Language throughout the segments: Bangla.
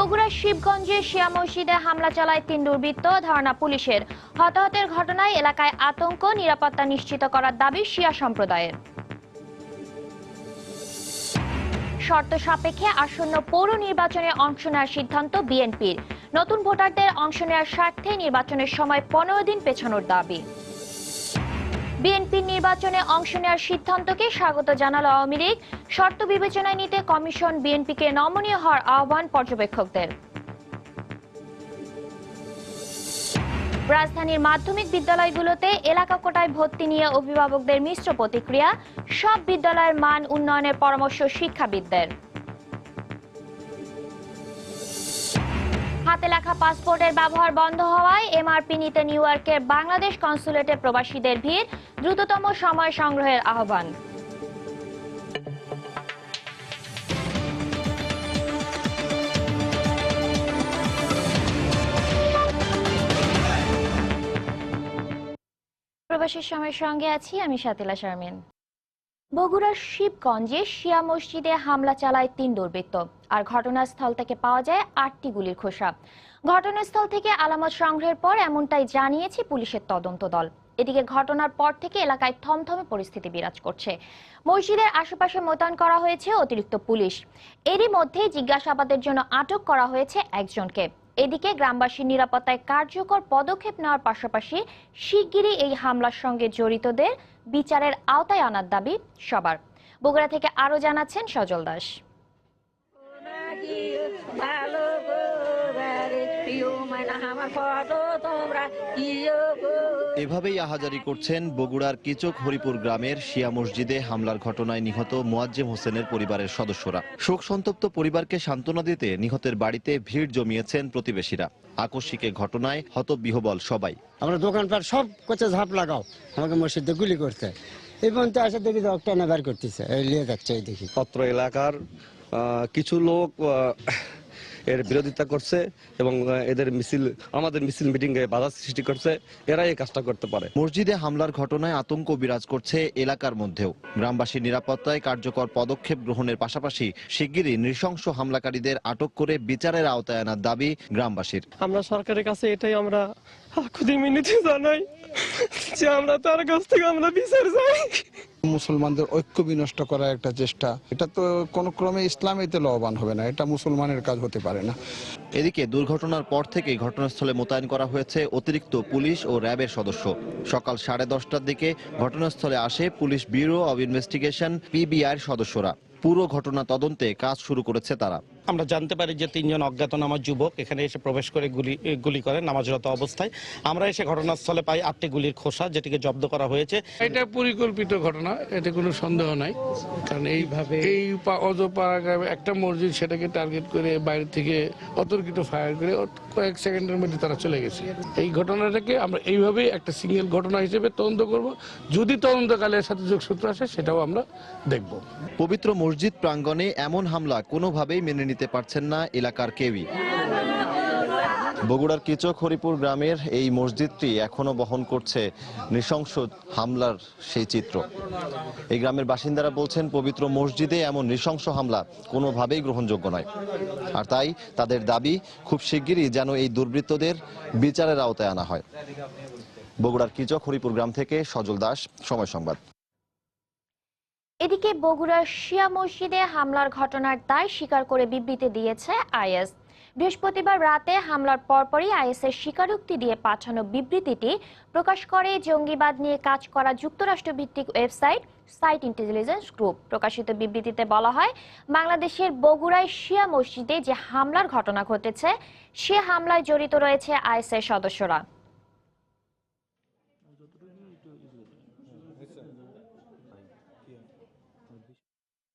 বগুড়ার শিবগঞ্জে শিয়া মসজিদে হামলা চালায় ৩ দুর্বৃত্ত। ধারণা পুলিশের হতাহতের ঘটনায় এলাকায় আতঙ্ক, নিরাপত্তা নিশ্চিত করার দাবি শিয়া সম্প্রদায়ের। শর্ত সাপেক্ষে আসন্ন পৌর নির্বাচনে অংশ নেওয়ার সিদ্ধান্ত বিএনপির। নতুন ভোটারদের অংশ নেওয়ার স্বার্থে নির্বাচনের সময় ১৫ দিন পেছানোর দাবি। বিএনপির নির্বাচনে অংশ নেওয়ার সিদ্ধান্তকে স্বাগত জানালো আওয়ামী লীগ। শর্ত বিবেচনায় নিতে কমিশন বিএনপিকে নমনীয় হওয়ার আহ্বান পর্যবেক্ষকদের। রাজধানীর মাধ্যমিক বিদ্যালয়গুলোতে এলাকা কোটায় ভর্তি নিয়ে অভিভাবকদের মিশ্র প্রতিক্রিয়া। সব বিদ্যালয়ের মান উন্নয়নের পরামর্শ শিক্ষাবিদদের। হাতে লেখা পাসপোর্টের ব্যবহার বন্ধ হওয়ায় এমআরপি নিতে নিউ ইয়র্কের বাংলাদেশ কনসুলেটে প্রবাসীদের ভিড়। দ্রুততম সময় সংগ্রহের আহ্বান। প্রবাসীর সময়ের সঙ্গে আছি আমি শাতিলা শারমিন। বগুড়ার শিবগঞ্জে শিয়া মসজিদে হামলা চালায় ৩ দুর্বৃত্ত। আর ঘটনাস্থল থেকে পাওয়া যায় ৮টি গুলির খোসা। ঘটনাস্থল থেকে আলামত সংগ্রহের পর এমনটাই জানিয়েছে পুলিশের তদন্ত দল। এদিকে ঘটনার পর থেকে এলাকায় থমথমে পরিস্থিতি বিরাজ করছে। মসজিদের আশেপাশে মোতায়েন করা হয়েছে অতিরিক্ত পুলিশ। এরই মধ্যে জিজ্ঞাসাবাদের জন্য আটক করা হয়েছে একজনকে। এদিকে গ্রামবাসীর নিরাপত্তায় কার্যকর পদক্ষেপ নেওয়ার পাশাপাশি শিগগিরই এই হামলার সঙ্গে জড়িতদের বিচারের আওতায় আনার দাবি সবার। বগুড়া থেকে আরো জানাচ্ছেন সজল দাস। এভাবেই আহাজারি করছেন বগুড়ার কিচক হরিপুর গ্রামের শিয়া মসজিদে হামলার ঘটনায় নিহত মোয়াজ্জেম হোসেনের পরিবারের সদস্যরা। শোক সন্তপ্ত পরিবারকে সান্ত্বনা দিতে নিহতের বাড়িতে ভিড় জমিয়েছেন প্রতিবেশীরা। আকস্মিক ঘটনায় হতবিহ্বল সবাই। আমরা দোকানপাট সব কোচে ঝাঁপ লাগাও, আমাকে মসজিদে গুলি করতে। এই পর্যন্ত আসে দেখি একটা বের করতেছে, লিয়ে যাচ্ছে। এই দেখি অত্র এলাকার কিছু লোক এর বিরোধিতা করছে এবং এদের আমাদের মিছিল মিটিং এ বাধা সৃষ্টি করছে। এরাই এই কাজটা করতে পারে। মসজিদে হামলার ঘটনায় আতঙ্ক বিরাজ করছে এলাকার মধ্যেও। গ্রামবাসীর নিরাপত্তায় কার্যকর পদক্ষেপ গ্রহণের পাশাপাশি শিগগিরই নৃশংস হামলাকারীদের আটক করে বিচারের আওতায় আনার দাবি গ্রামবাসীর। আমরা সরকারের কাছে এটাই আমরা আকুতি মিনতি জানাই যে আমরা তার কাছ থেকে আমরা বিচার চাই। মুসলমানদের ঐক্য বিনষ্ট করার একটা চেষ্টা, এটা তো কোনো ক্রমে ইসলামেতে লাভবান হবে না, এটা মুসলমানের কাজ হতে পারে না। এদিকে দুর্ঘটনার পর থেকেই ঘটনাস্থলে মোতায়েন করা হয়েছে অতিরিক্ত পুলিশ ও র্যাবের সদস্য। সকাল 10:30টার দিকে ঘটনাস্থলে আসে পুলিশ ব্যুরো অব ইনভেস্টিগেশন পিবিআইর সদস্যরা। পুরো ঘটনা তদন্তে কাজ শুরু করেছে তারা। আমরা জানতে পারি যে 3 জন অজ্ঞাতনামা যুবক এখানে এসে প্রবেশ করে গুলি করে নামাজরত অবস্থায়। আমরা এসে ঘটনাস্থলে পাই 8টি গুলির খোসা, যেটিকে জব্দ করা হয়েছে। এটা পরিকল্পিত ঘটনা, এতে কোনো সন্দেহ নাই। কারণ এইভাবে অজপাড়া গ্রামে একটা মসজিদ, সেটাকে টার্গেট করে বাইরে থেকে অতর্কিত ফায়ার করে কয়েক সেকেন্ডের মধ্যে তারা চলে গেছে। এই ঘটনাটাকে আমরা এইভাবেই একটা সিঙ্গেল ঘটনা হিসেবে তদন্ত করব। যদি তদন্তকালে এর সাথে যোগসূত্র আসে সেটাও আমরা দেখব। পবিত্র মসজিদ প্রাঙ্গণে এমন হামলা কোনোভাবেই মেনে নিতে পারছেন না এলাকার কেউই। বগুড়ার কিচক হরিপুর গ্রামের এই মসজিদটি এখনো বহন করছে নৃশংস হামলার সেই চিত্র। এই গ্রামের বাসিন্দারা বলছেন পবিত্র মসজিদে এমন নৃশংস হামলা কোনোভাবেই গ্রহণযোগ্য নয়। আর তাই তাদের দাবি খুব শিগগিরই যেন এই দুর্বৃত্তদের বিচারের আওতায় আনা হয়। বগুড়ার কিচক হরিপুর গ্রাম থেকে সজল দাস, সময় সংবাদ। এদিকে বগুড়ার শিয়া মসজিদে হামলার ঘটনার দায় স্বীকার করে বিবৃতি দিয়েছে আইএস। বৃহস্পতিবার রাতে হামলার পরপরই আইএসের স্বীকারোক্তি দিয়ে পাঠানো বিবৃতিটি প্রকাশ করে জঙ্গিবাদ নিয়ে কাজ করা যুক্তরাষ্ট্রভিত্তিক ওয়েবসাইট সাইট ইন্টেলিজেন্স গ্রুপ। প্রকাশিত বিবৃতিতে বলা হয়, বাংলাদেশের বগুড়ায় শিয়া মসজিদে যে হামলার ঘটনা ঘটেছে সে হামলায় জড়িত রয়েছে আইএসের সদস্যরা।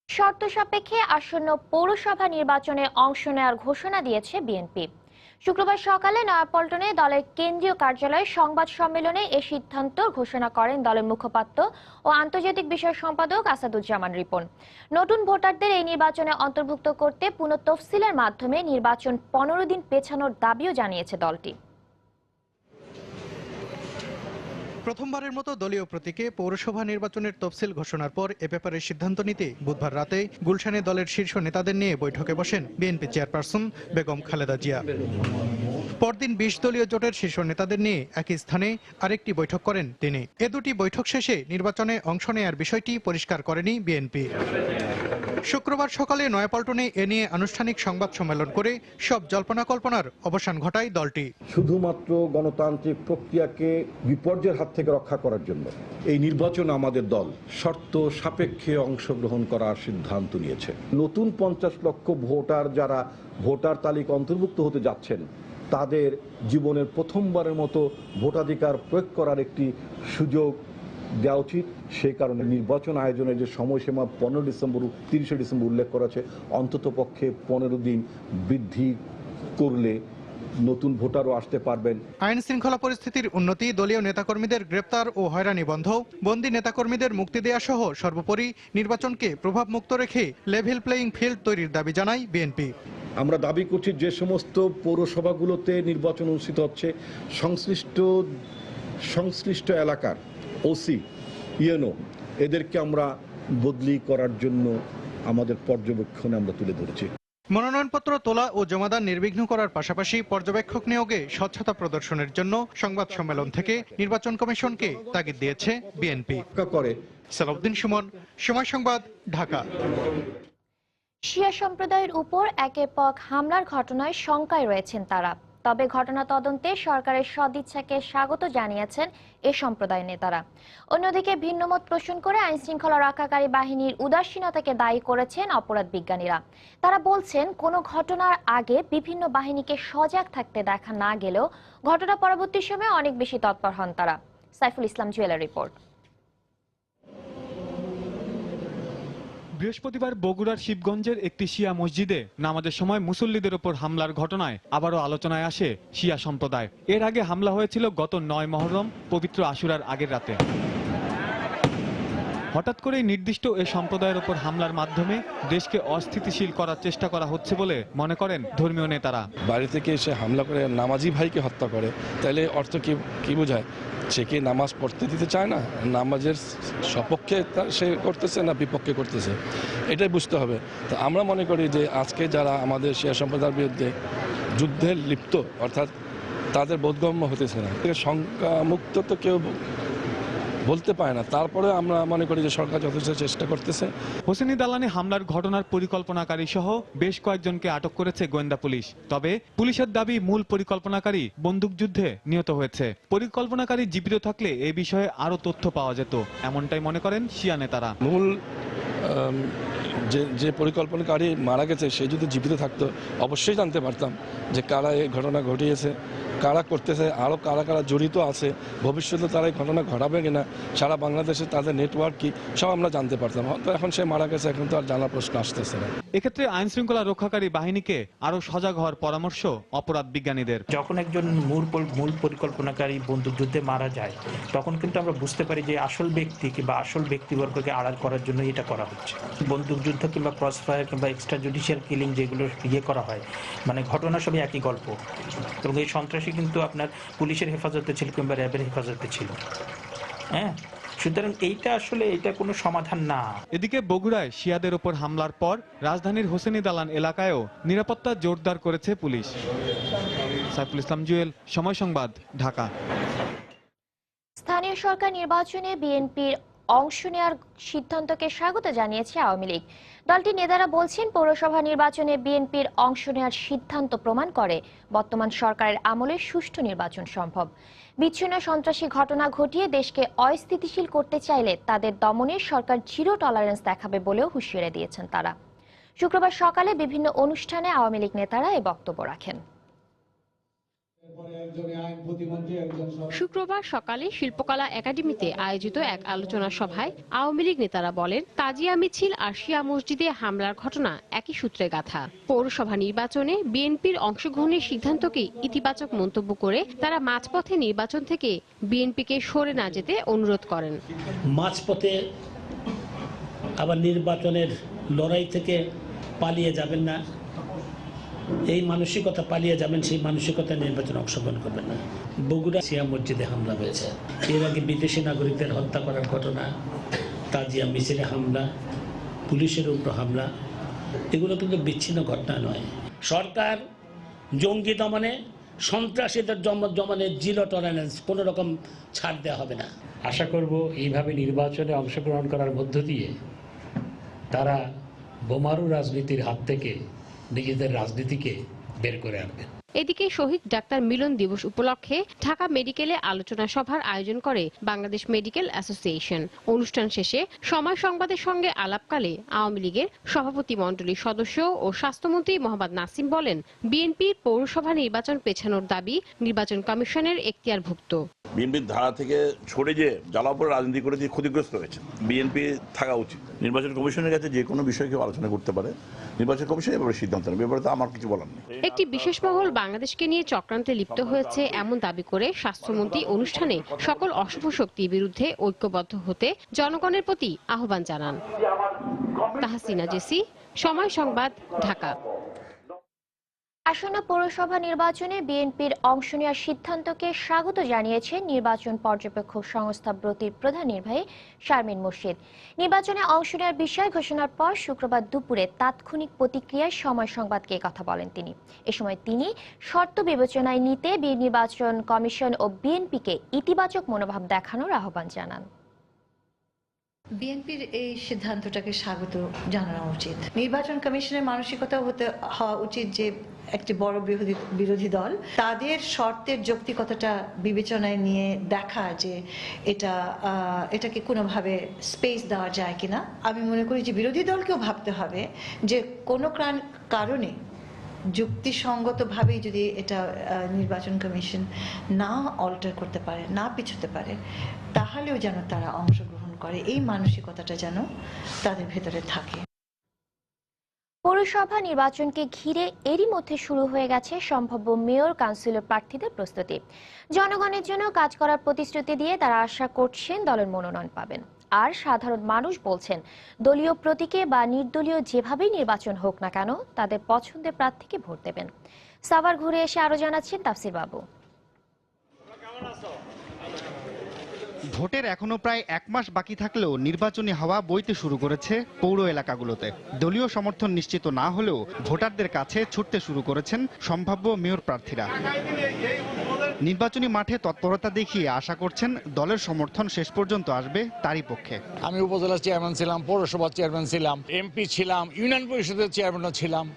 শর্ত সাপেক্ষে আসন্ন পৌরসভা নির্বাচনে অংশ নেওয়ার ঘোষণা দিয়েছে বিএনপি। শুক্রবার সকালে নয়াপল্টনে দলের কেন্দ্রীয় কার্যালয়ে সংবাদ সম্মেলনে এ সিদ্ধান্ত ঘোষণা করেন দলের মুখপাত্র ও আন্তর্জাতিক বিষয় সম্পাদক আসাদুজ্জামান রিপন। নতুন ভোটারদের এই নির্বাচনে অন্তর্ভুক্ত করতে পুনঃতফসিলের মাধ্যমে নির্বাচন 15 দিন পেছানোর দাবিও জানিয়েছে দলটি। প্রথমবারের মতো দলীয় প্রতীকে পৌরসভা নির্বাচনের তফসিল ঘোষণার পর এ ব্যাপারে সিদ্ধান্ত নিতে বুধবার রাতে গুলশানে দলের শীর্ষ নেতাদের নিয়ে বৈঠকে বসেন বিএনপি চেয়ারপারসন বেগম খালেদা জিয়া। পরদিন ২০ দলীয় জোটের শীর্ষ নেতাদের নিয়ে একই স্থানে আরেকটি বৈঠক করেন তিনি। এ দুটি বৈঠক শেষে নির্বাচনে অংশ নেয়ার বিষয়টি পরিষ্কার করেনি বিএনপি। শুক্রবার সকালে নয়াপল্টনে এ নিয়ে আনুষ্ঠানিক সংবাদ সম্মেলন করে সব জল্পনা কল্পনার অবসান ঘটায় দলটি। শুধুমাত্র গণতান্ত্রিক প্রক্রিয়াকে বিপর্যয়ের হাত থেকে রক্ষা করার জন্য এই নির্বাচনে আমাদের দল শর্ত সাপেক্ষে অংশগ্রহণ করার সিদ্ধান্ত নিয়েছে। নতুন ৫০ লক্ষ ভোটার যারা ভোটার তালিকা অন্তর্ভুক্ত হতে যাচ্ছেন তাদের জীবনের প্রথমবারের মতো ভোটাধিকার প্রয়োগ করার একটি সুযোগ দেওয়া উচিত। সেই কারণে নির্বাচন আয়োজনের যে সময়সীমা ১৫ ডিসেম্বর ৩০ ডিসেম্বর উল্লেখ করা আছে, অন্তত পক্ষে ১৫ দিন বৃদ্ধি করলে নতুন ভোটারও আসতে পারবেন। আইন শৃঙ্খলা পরিস্থিতির উন্নতি, দলীয় নেতাকর্মীদের গ্রেপ্তার ও হয়রানি বন্ধ, বন্দী নেতাকর্মীদের মুক্তি দেয়া সহ সর্বোপরি নির্বাচনকে প্রভাবমুক্ত রেখে লেভেল প্লেয়িং ফিল্ড তৈরির দাবি জানায় বিএনপি। আমরা দাবি করছি যে সমস্ত পৌরসভাগুলোতে নির্বাচন অনুষ্ঠিত হচ্ছে সংশ্লিষ্ট এলাকার ওসি ইউএনও এদেরকে আমরা বদলি করার জন্য আমাদের পর্যবেক্ষণে আমরা তুলে ধরেছি। মনোনয়নপত্র তোলা ও জমাদান নির্বিঘ্ন করার পাশাপাশি পর্যবেক্ষক নিয়োগে স্বচ্ছতা প্রদর্শনের জন্য সংবাদ সম্মেলন থেকে নির্বাচন কমিশনকে তাগিদ দিয়েছে বিএনপি। সালাউদ্দিন সুমন, সময় সংবাদ, ঢাকা। শিয়া সম্প্রদায়ের উপর একের পর হামলার ঘটনায় শঙ্কায় রয়েছেন তারা। তবে ঘটনা তদন্তে সরকারের সদিচ্ছাকে স্বাগত জানিয়েছেন এ সম্প্রদায়ের নেতারা। অন্যদিকে ভিন্নমত পোষণ করে আইন শৃঙ্খলা রক্ষাকারী বাহিনীর উদাসীনতাকে দায়ী করেছেন অপরাধ বিজ্ঞানীরা। তারা বলছেন, কোনো ঘটনার আগে বিভিন্ন বাহিনীকে সজাগ থাকতে দেখা না গেলেও ঘটনা পরবর্তী সময়ে অনেক বেশি তৎপর হন তারা। সাইফুল ইসলাম জুয়েলের রিপোর্ট। বৃহস্পতিবার বগুড়ার শিবগঞ্জের একটি শিয়া মসজিদে নামাজের সময় মুসল্লিদের ওপর হামলার ঘটনায় আবারও আলোচনায় আসে শিয়া সম্প্রদায়। এর আগে হামলা হয়েছিল গত ৯ মহরম পবিত্র আশুরার আগের রাতে। হঠাৎ করেই নির্দিষ্ট এ সম্প্রদায়ের ওপর হামলার মাধ্যমে দেশকে অস্থিতিশীল করার চেষ্টা করা হচ্ছে বলে মনে করেন ধর্মীয় নেতারা। বাড়ি থেকে এসে হামলা করে নামাজি ভাইকে হত্যা করে, তাহলে অর্থ কি বোঝায়? সে কি নামাজ পড়তে দিতে চায় না, নামাজের সপক্ষে সে করতেছে না বিপক্ষে করতেছে, এটাই বুঝতে হবে। তো আমরা মনে করি যে আজকে যারা আমাদের শিয়া সম্প্রদায়ের বিরুদ্ধে যুদ্ধে লিপ্ত, অর্থাৎ তাদের বোধগম্য হতেছে না, শঙ্কা মুক্ত তো কেউ বলতে পারে না। তারপরে আমরা মনে করি যে সরকার যথেষ্ট চেষ্টা করতেছে। হোসেনি দালানে হামলার ঘটনার পরিকল্পনাকারী সহ বেশ কয়েকজনকে আটক করেছে গোয়েন্দা পুলিশ। তবে পুলিশের দাবি মূল পরিকল্পনাকারী বন্দুকযুদ্ধে নিহত হয়েছে। পরিকল্পনাকারী জীবিত থাকলে এ বিষয়ে আরো তথ্য পাওয়া যেত, এমনটাই মনে করেন শিয়া নেতারা। মূল যে পরিকল্পনাকারী মারা গেছে সে যদি জীবিত থাকতো অবশ্যই জানতে পারতাম যে কারা এই ঘটনা ঘটিয়েছে, কারা করতেছে, আরও কারা কারা জড়িত আছে, ভবিষ্যতে তারা এই ঘটনা ঘটাবে কিনা, সারা বাংলাদেশে তাদের নেটওয়ার্ক কি, সব আমরা জানতে পারতাম। হয়তো এখন সে মারা গেছে, এখন তো আর জানার প্রশ্ন আসতেছে না। এক্ষেত্রে আইন শৃঙ্খলা রক্ষাকারী বাহিনীকে আরো সজাগ হওয়ার পরামর্শ অপরাধ বিজ্ঞানীদের। যখন একজন মূল পরিকল্পনাকারী বন্দুকযুদ্ধে মারা যায়, তখন কিন্তু আমরা বুঝতে পারি যে আসল ব্যক্তি কিংবা আসল ব্যক্তিবর্গকে আড়াল করার জন্য এটা করা হচ্ছে। বন্দুকযুদ্ধ কিংবা ক্রস ফায়ার কিংবা এক্সট্রা জুডিশিয়াল কিলিং যেগুলো করা হয়, মানে ঘটনা সবই একই গল্প। এবং এই সন্ত্রাসী কিন্তু আপনার পুলিশের হেফাজতে ছিল কিংবা র্যাবের হেফাজতে ছিল। হ্যাঁ, সুতরাং এটা কোনো সমাধান না। এদিকে বগুড়ায় শিয়াদের ওপর হামলার পর রাজধানীর হোসেনি দালান এলাকায়ও নিরাপত্তা জোরদার করেছে পুলিশ। সাইফুল ইসলাম জুয়েল, সময় সংবাদ, ঢাকা। স্থানীয় সরকার নির্বাচনে বিএনপির অংশ নেওয়ার সিদ্ধান্তকে স্বাগত জানিয়েছে আওয়ামী লীগ। দলটির নেতারা বলছেন, পৌরসভা নির্বাচনে বিএনপির অংশ নেওয়ার সিদ্ধান্ত প্রমাণ করে বর্তমান সরকারের আমলে সুষ্ঠু নির্বাচন সম্ভব। বিচ্ছিন্ন সন্ত্রাসী ঘটনা ঘটিয়ে দেশকে অস্থিতিশীল করতে চাইলে তাদের দমনে সরকার জিরো টলারেন্স দেখাবে বলেও হুঁশিয়ারি দিয়েছেন তারা। শুক্রবার সকালে বিভিন্ন অনুষ্ঠানে আওয়ামী লীগ নেতারা এই বক্তব্য রাখেন। শুক্রবার সকালে শিল্পকলা একাডেমিতে আয়োজিত এক আলোচনা সভায় আওয়ামী লীগ নেতারা বলেন, তাজিয়া মিছিল আর শিয়া মসজিদে হামলার ঘটনা একই সূত্রে গাঁথা। পৌরসভা নির্বাচনে বিএনপির অংশগ্রহণের সিদ্ধান্তকে ইতিবাচক মন্তব্য করে তারা মাঝপথে নির্বাচন থেকে বিএনপিকে সরে না যেতে অনুরোধ করেন। মাঝপথে আবার নির্বাচনের লড়াই থেকে পালিয়ে যাবেন না, এই মানসিকতা পালিয়ে যাবেন, সেই মানসিকতা নির্বাচনে অংশগ্রহণ করবেন না। বগুড়া শিয়া মসজিদে হামলা হয়েছে, এর আগে বিদেশি নাগরিকদের হত্যা করার ঘটনা, তাজিয়া মিছিলে হামলা, পুলিশের উপর হামলা, এগুলো কিন্তু বিচ্ছিন্ন ঘটনা নয়। সরকার জঙ্গি দমনে, সন্ত্রাসীদের দমনে জিরো টলারেন্স, কোনো রকম ছাড় দেওয়া হবে না। আশা করব এইভাবে নির্বাচনে অংশগ্রহণ করার মধ্য দিয়ে তারা বোমারু রাজনীতির হাত থেকে নিজেদের রাজনীতিকে বের করে আনবে। এদিকে শহীদ ডাক্তার মিলন দিবস উপলক্ষে ঢাকা মেডিকেলে আলোচনা সভার আয়োজন করে বাংলাদেশ মেডিকেল অ্যাসোসিয়েশন। অনুষ্ঠান শেষে সময় সংবাদের সঙ্গে আলাপকালে আওয়ামী লীগের সভাপতি মণ্ডলীর সদস্য ও স্বাস্থ্যমন্ত্রী মোহাম্মদ নাসিম বলেন, বিএনপির পৌরসভা নির্বাচন পেছানোর দাবি নির্বাচন কমিশনের এখতিয়ারভুক্ত। বিএনপির ধারা থেকে ছড়ে যে জ্বালাপোড়া রাজনীতি করে দিয়ে ক্ষতিগ্রস্ত হয়েছে। বিএনপি থাকা উচিত। নির্বাচন কমিশনের কাছে যে কোনো বিষয়ে কেউ আলোচনা করতে পারে, নির্বাচন কমিশন এভাবে সিদ্ধান্ত নেবে, ব্যাপারে তো আমার কিছু বলার নেই। একটি বিশেষ মহল বাংলাদেশকে নিয়ে চক্রান্তে লিপ্ত হয়েছে এমন দাবি করে স্বাস্থ্যমন্ত্রী অনুষ্ঠানে সকল অশুভ শক্তির বিরুদ্ধে ঐক্যবদ্ধ হতে জনগণের প্রতি আহ্বান জানান। তাহসিনা জেসি, সময় সংবাদ, ঢাকা। আসন্ন পৌরসভা নির্বাচনে বিএনপির অংশ নেওয়ার সিদ্ধান্তকে স্বাগত জানিয়েছেন নির্বাচন পর্যবেক্ষক সংস্থা ব্রতির প্রধান নির্বাহী শারমিন মুর্শিদ। নির্বাচনে অংশ নেওয়ার বিষয় ঘোষণার পর শুক্রবার দুপুরে তাৎক্ষণিক প্রতিক্রিয়ায় সময় সংবাদকে কথা বলেন তিনি। এ সময় তিনি শর্ত বিবেচনায় নিতে নির্বাচন কমিশন ও বিএনপিকে ইতিবাচক মনোভাব দেখানোর আহ্বান জানান। বিএনপির এই সিদ্ধান্তটাকে স্বাগত জানানো উচিত। নির্বাচন কমিশনের মানসিকতা হওয়া উচিত যে একটি বড় বিরোধী দল তাদের শর্তের যৌক্তিকতাটা বিবেচনায় নিয়ে দেখা যে এটাকে কোনোভাবে স্পেস দেওয়া যায় কিনা। আমি মনে করি যে বিরোধী দলকেও ভাবতে হবে যে কোনো কারণে যুক্তিসঙ্গতভাবেই যদি এটা নির্বাচন কমিশন না অল্টার করতে পারে, না পিছতে পারে, তাহলেও যেন তারা অংশগ্রহণ করে, এই মানসিকতাটা যেন তাদের ভেতরে থাকে। পৌরসভা নির্বাচনকে ঘিরে এরই মধ্যে শুরু হয়ে গেছে সম্ভাব্য মেয়র কাউন্সিলর প্রার্থীদের প্রস্তুতি। জনগণের জন্য কাজ করার প্রতিশ্রুতি দিয়ে তারা আশা করছেন দলের মনোনয়ন পাবেন। আর সাধারণ মানুষ বলছেন, দলীয় প্রতীকে বা নির্দলীয় যেভাবেই নির্বাচন হোক না কেন তাদের পছন্দের প্রার্থীকে ভোট দেবেন। সাভার ঘুরে এসে আরো জানাচ্ছেন তাফসির বাবু। ভোটের এখনো প্রায় এক মাস বাকি থাকলেও নির্বাচনী হাওয়া বইতে শুরু করেছে পৌর এলাকাগুলোতে। দলীয় সমর্থন নিশ্চিত না হলেও ভোটারদের কাছে ছুটতে শুরু করেছেন সম্ভাব্য মেয়র প্রার্থীরা। নির্বাচনী মাঠে তৎপরতা দেখিয়ে আশা করছেন দলের সমর্থন শেষ পর্যন্ত আসবে তারই পক্ষে। আমি উপজেলা চেয়ারম্যান ছিলাম, পৌরসভার চেয়ারম্যান ছিলাম, এমপি ছিলাম, ইউনিয়ন পরিষদের চেয়ারম্যানও ছিলাম।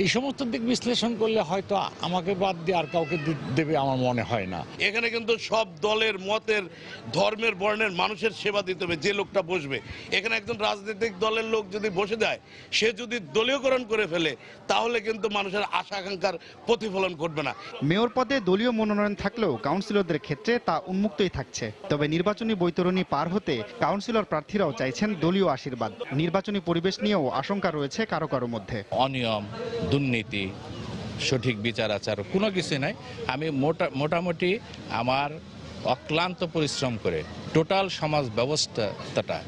এই সমস্ত দিক বিশ্লেষণ করলে হয়তো আমাকে বাদ দিয়ে আর কাউকে দেবে আমার মনে হয় না। এখানে কিন্তু সব দলের, মতের, ধর্মের, বর্ণের মানুষের সেবা দিতে হবে যে লোকটা বসবে। এখানে একজন রাজনৈতিক দলের লোক যদি বসে যায়, সে যদি দলীয়করণ করে ফেলে, তাহলে কিন্তু মানুষের আশা আকাঙ্ক্ষার প্রতিফলন ঘটবে না। মেয়র পদে দলীয় মনোনয়ন থাকলেও কাউন্সিলরদের ক্ষেত্রে তা উন্মুক্তই থাকছে। তবে নির্বাচনী বৈতরণী পার হতে কাউন্সিলর প্রার্থীরাও চাইছেন দলীয় আশীর্বাদ। নির্বাচনী পরিবেশ নিয়েও আশঙ্কা রয়েছে কারো কারো মধ্যে। অনিয়ম, দুর্নীতি, সঠিক বিচার আচার কোনো কিছু নাই। আমি মোটামুটি আমার অক্লান্ত পরিশ্রম করে টোটাল সমাজ ব্যবস্থাটা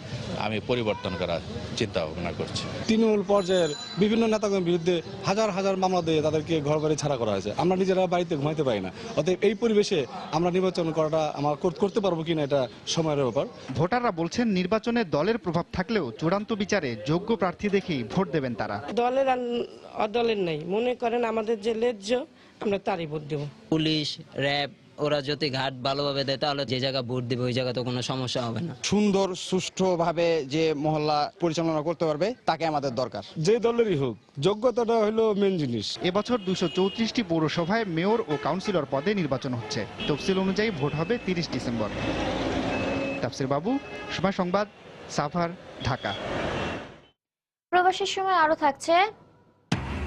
আমি পরিবর্তন করার চিন্তা ভাবনা করছি। তৃণমূল পর্যায়ের বিভিন্ন নেতাগণের বিরুদ্ধে হাজার হাজার মামলা দিয়ে তাদেরকে ঘর বাড়ি ছাড়া করা হয়েছে। আমরা নিজেরা বাড়িতে ঘুমাইতে পারি না। অতএব এই পরিবেশে আমরা নির্বাচন করাটা আমরা করতে পারবো কিনা এটা সময়ের ব্যাপার। ভোটাররা বলছেন নির্বাচনে দলের প্রভাব থাকলেও চূড়ান্ত বিচারে যোগ্য প্রার্থী দেখেই ভোট দেবেন তারা। দলের আর অদলের নাই, মনে করেন আমাদের যে ন্যায্য আমরা তারই ভোট দেব। পুলিশ, র্যাব ওরা যদি ঘাট ভালোভাবে দেয় তাহলে যে জায়গা ভোট দেবে ওই জায়গা তো কোনো সমস্যা হবে না। সুন্দর সুষ্ঠুভাবে যে মহল্লা পরিচালনা করতে পারবে তাকে আমাদের দরকার। যে দলেরই হোক, যোগ্যতাটা হলো মেন জিনিস। এবছর 234টি পৌরসভায় মেয়র ও কাউন্সিলর পদে নির্বাচন হচ্ছে। তফসিল অনুযায়ী ভোট হবে 30 ডিসেম্বর। তাফসির বাবু, সময় সংবাদ, সাভার, ঢাকা। প্রবাসের সময় আরো থাকছে,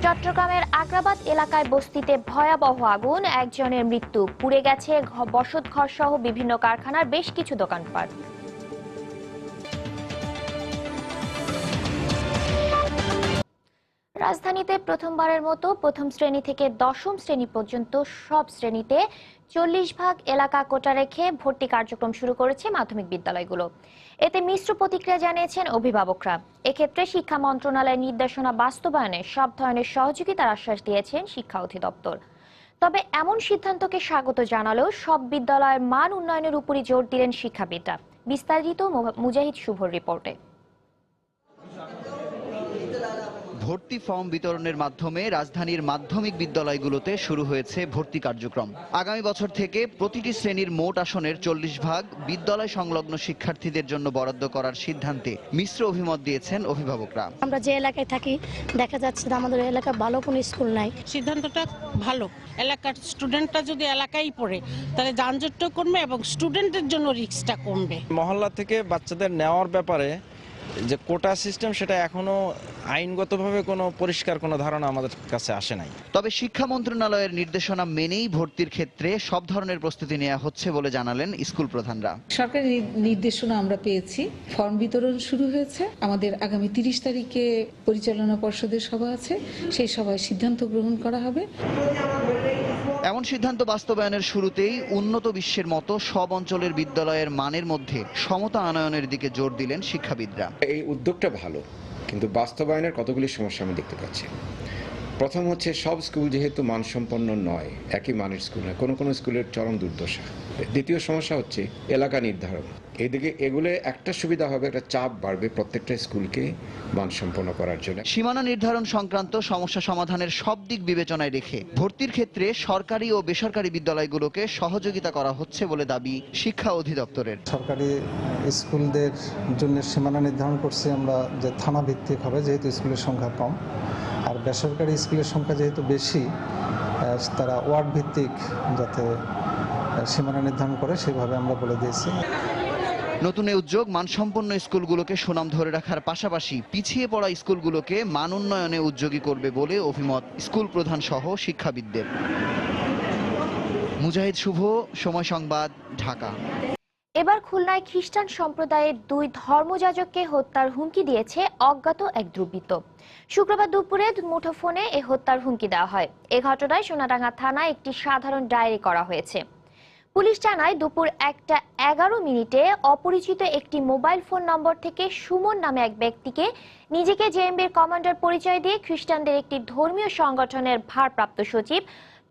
চট্টগ্রামের আগ্রাবাদ এলাকায় বস্তিতে ভয়াবহ আগুন, একজনের মৃত্যু, পুড়ে গেছে বসতঘর সহ বিভিন্ন কারখানার বেশ কিছু দোকানপাট। রাজধানীতে প্রথমবারের মতো প্রথম শ্রেণী থেকে দশম শ্রেণী পর্যন্ত সব শ্রেণীতে 40 ভাগ এলাকা কোটা রেখে ভর্তি কার্যক্রম শুরু করেছে মাধ্যমিক বিদ্যালয়গুলো। এতে মিশ্র প্রতিক্রিয়া জানিয়েছেন অভিভাবকরা। এক্ষেত্রে শিক্ষা মন্ত্রণালয়ের নির্দেশনা বাস্তবায়নে সব ধরনের সহযোগিতার আশ্বাস দিয়েছেন শিক্ষা অধিদপ্তর। তবে এমন সিদ্ধান্তকে স্বাগত জানালেও সব বিদ্যালয়ের মান উন্নয়নের উপরই জোর দিলেন শিক্ষাবিদরা। বিস্তারিত মুজাহিদ শুভর রিপোর্টে। ভর্তি ফর্ম বিতরণের মাধ্যমে রাজধানীর মাধ্যমিক বিদ্যালয়গুলোতে শুরু হয়েছে ভর্তি কার্যক্রম। আগামী বছর থেকে প্রতিটি শ্রেণীর মোট আসনের 40 ভাগ বিদ্যালয় সংলগ্ন শিক্ষার্থীদের জন্য বরাদ্দ করার সিদ্ধান্তে মিশ্র অভিমত দিয়েছেন অভিভাবকরা। আমরা যে এলাকায় থাকি দেখা যাচ্ছে যে আমাদের এলাকায় ভালো কোনো স্কুল নাই। সিদ্ধান্তটা ভালো। এলাকার স্টুডেন্টরা যদি এলাকায় পড়ে তাহলে যানজটটা কমবে এবং স্টুডেন্টের জন্য রিস্কটা কমবে। মহল্লা থেকে বাচ্চাদের নেওয়ার ব্যাপারে যে কোটা সিস্টেম, সেটা এখনো আইনগতভাবে কোনো পরিষ্কার কোনো ধারণা আমাদের কাছে আসে নাই। তবে শিক্ষা মন্ত্রণালয়ের নির্দেশনা মেনেই ভর্তির ক্ষেত্রে সব ধরনের প্রস্তুতি নেওয়া হচ্ছে বলে জানালেন স্কুল প্রধানরা। সরকারি নির্দেশনা আমরা পেয়েছি, ফর্ম বিতরণ শুরু হয়েছে। আমাদের আগামী 30 তারিখে পরিচালনা পর্ষদের সভা আছে, সেই সভায় সিদ্ধান্ত গ্রহণ করা হবে। এমন সিদ্ধান্ত বাস্তবায়নের শুরুতেই উন্নত বিশ্বের মতো সব অঞ্চলের বিদ্যালয়ের মানের মধ্যে সমতা আনয়নের দিকে জোর দিলেন শিক্ষাবিদরা। এই উদ্যোগটা ভালো, কিন্তু বাস্তবায়নের কতগুলি সমস্যা আমি দেখতে পাচ্ছি। প্রথম হচ্ছে, সব স্কুল যেহেতু মানসম্পন্ন নয়, একই মানের স্কুল নয়, কোনো কোনো স্কুলের চরম দুর্দশা। দ্বিতীয় সমস্যা হচ্ছে এলাকা নির্ধারণ। এদিকে এগুলো একটা সুবিধা হবে, একটা চাপ বাড়বে প্রত্যেকটা স্কুলকে মানসম্পন্ন করার জন্য। সীমানা নির্ধারণ সংক্রান্ত সমস্যা সমাধানের সব দিক বিবেচনায় রেখে ভর্তির ক্ষেত্রে সরকারি ও বেসরকারি বিদ্যালয়গুলোকে সহযোগিতা করা হচ্ছে বলে দাবি শিক্ষা অধিদপ্তরের। সরকারি স্কুলদের জন্য সীমানা নির্ধারণ করছি আমরা যে থানা ভিত্তিক হবে, যেহেতু স্কুলের সংখ্যা কম, আর বেসরকারি স্কুলের সংখ্যা যেহেতু বেশি, তারা ওয়ার্ড ভিত্তিক যাতে সীমানা নির্ধারণ করে সেভাবে আমরা বলে দিয়েছি। নতুন এই উদ্যোগ মানসম্পন্ন স্কুলগুলোকে সুনাম ধরে রাখার পাশাপাশি পিছিয়ে পড়া স্কুলগুলোকে মান উন্নয়নে উদ্যোগী করবে বলে অভিমত স্কুল প্রধান সহ শিক্ষাবিদদের। মুজাহিদ শুভ, সময় সংবাদ, ঢাকা। এবার খুলনায় খ্রিস্টান সম্প্রদায়ের 2 ধর্মযাজককে হত্যার হুমকি দিয়েছে অজ্ঞাত এক দুর্বৃত্ত। শুক্রবার দুপুরে মুঠোফোনে এ হত্যার হুমকি দেওয়া হয়। এ ঘটনায় সোনাডাঙ্গা থানায় একটি সাধারণ ডায়েরি করা হয়েছে। পুলিশ জানায় দুপুর 1:11 অপরিচিত একটি মোবাইল ফোন নম্বর থেকে সুমন নামে এক ব্যক্তিকে নিজেকে জেএমবির কমান্ডার পরিচয় দিয়ে খ্রিস্টানদের একটি ধর্মীয় সংগঠনের ভারপ্রাপ্ত সচিব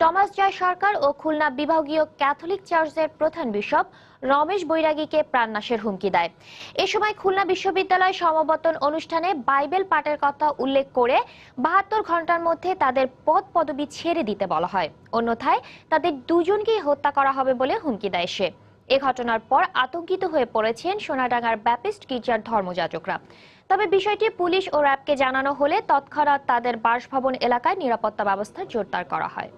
টমাস জয় সরকার ও খুলনা বিভাগীয় ক্যাথলিক চার্চের প্রধান বিশপ রমেশ বৈরাগীকে প্রাণনাশের হুমকি দেয়। এ সময় খুলনা বিশ্ববিদ্যালয় সমাবর্তন অনুষ্ঠানে বাইবেল পাঠের কথা উল্লেখ করে 72 ঘন্টার মধ্যে তাদের পদ পদবি ছেড়ে দিতে বলা হয়। অন্যথায় তাদের দুজনকেই হত্যা করা হবে বলে হুমকি দেয় সে। এ ঘটনার পর আতঙ্কিত হয়ে পড়েছেন সোনাডাঙ্গার ব্যাপটিস্ট গির্জার ধর্মযাজকরা। তবে বিষয়টি পুলিশ ও র্যাবকে জানানো হলে তৎক্ষণাৎ তাদের বাসভবন এলাকায় নিরাপত্তা ব্যবস্থা জোরদার করা হয়।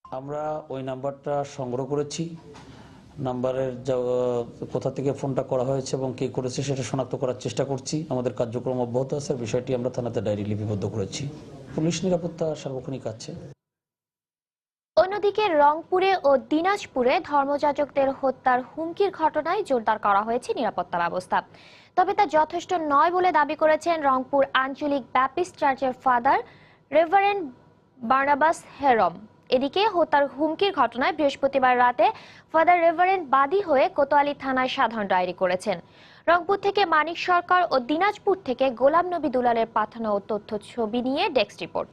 আমরা ওই নাম্বারটা সংগ্রহ করেছি। নাম্বারের কোথা থেকে ফোনটা করা হয়েছে এবং কে করেছে সেটা শনাক্ত করার চেষ্টা করছি। আমাদের কার্যক্রম অব্যাহত আছে। বিষয়টি আমরা থানাতে ডায়েরি লিপিবদ্ধ করেছি। পুলিশ নিরাপত্তা সার্বক্ষণিক আছে। অন্যদিকে রংপুরে ও দিনাজপুরে ধর্মযাজকদের হত্যার হুমকির ঘটনায় জোরদার করা হয়েছে নিরাপত্তা ব্যবস্থা। তবে তা যথেষ্ট নয় বলে দাবি করেছেন রংপুর আঞ্চলিক ব্যাপটিস্ট চার্চের ফাদার রেভারেন্ড বার্নাবাস হেরম। এদিকে হত্যার হুমকির ঘটনায় বৃহস্পতিবার রাতে ফাদার রেভারেন্ড বাদী হয়ে কোতোয়ালি থানায় সাধারণ ডায়েরি করেছেন। রংপুর থেকে মানিক সরকার ও দিনাজপুর থেকে গোলাম নবী দুলালের পাঠানো তথ্য ছবি নিয়ে ডেস্ক রিপোর্ট।